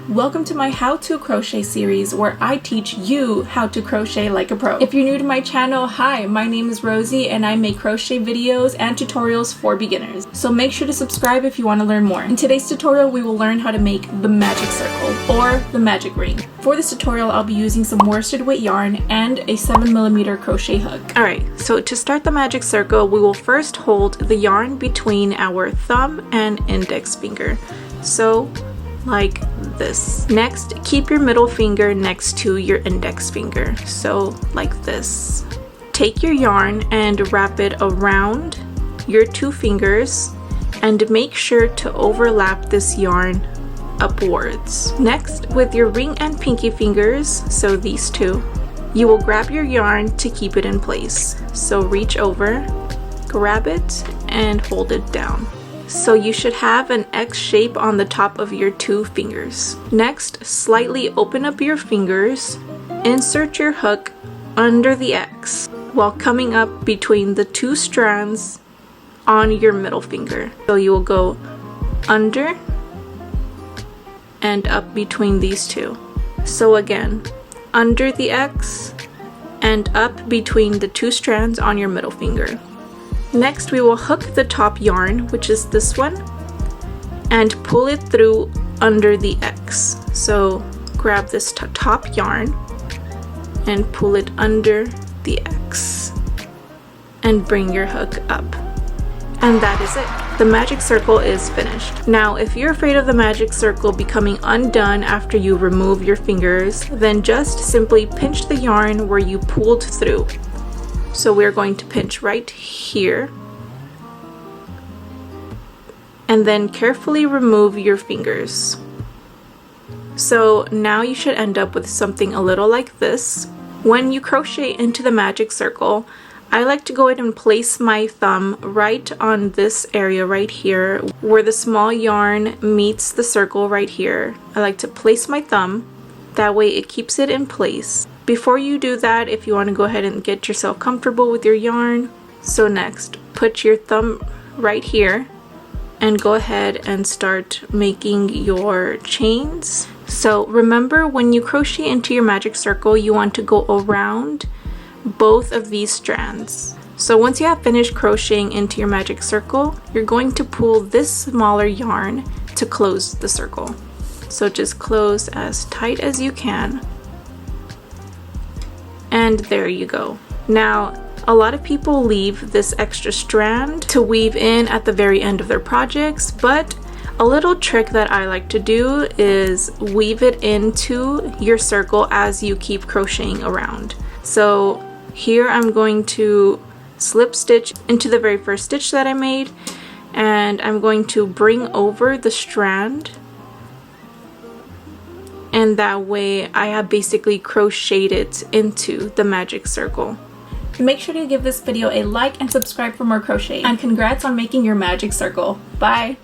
Welcome to my how to crochet series where I teach you how to crochet like a pro. If you're new to my channel, hi, my name is Rosie and I make crochet videos and tutorials for beginners. So make sure to subscribe if you want to learn more. In today's tutorial, we will learn how to make the magic circle or the magic ring. For this tutorial, I'll be using some worsted weight yarn and a 7mm crochet hook. Alright, so to start the magic circle, we will first hold the yarn between our thumb and index finger. So like this. Next, keep your middle finger next to your index finger. So like this. Take your yarn and wrap it around your two fingers and make sure to overlap this yarn upwards. Next, with your ring and pinky fingers, so these two, you will grab your yarn to keep it in place. So reach over, grab it, and hold it down. So you should have an X shape on the top of your two fingers. Next, slightly open up your fingers, insert your hook under the X while coming up between the two strands on your middle finger. So you will go under and up between these two. So again, under the X and up between the two strands on your middle finger. Next, we will hook the top yarn, which is this one, and pull it through under the X. So grab this top yarn and pull it under the X and bring your hook up. And that is it. The magic circle is finished. Now, if you're afraid of the magic circle becoming undone after you remove your fingers, then just simply pinch the yarn where you pulled through. So we're going to pinch right here and then carefully remove your fingers. So now you should end up with something a little like this. When you crochet into the magic circle, I like to go ahead and place my thumb right on this area right here where the small yarn meets the circle right here. I like to place my thumb, that way it keeps it in place. Before you do that, if you want to go ahead and get yourself comfortable with your yarn, so next, put your thumb right here and go ahead and start making your chains. So remember, when you crochet into your magic circle, you want to go around both of these strands. So once you have finished crocheting into your magic circle, you're going to pull this smaller yarn to close the circle. So just close as tight as you can. And there you go. Now, a lot of people leave this extra strand to weave in at the very end of their projects, but a little trick that I like to do is weave it into your circle as you keep crocheting around. So here I'm going to slip stitch into the very first stitch that I made, and I'm going to bring over the strand, and that way I have basically crocheted it into the magic circle. Make sure to give this video a like and subscribe for more crochet, and congrats on making your magic circle. Bye!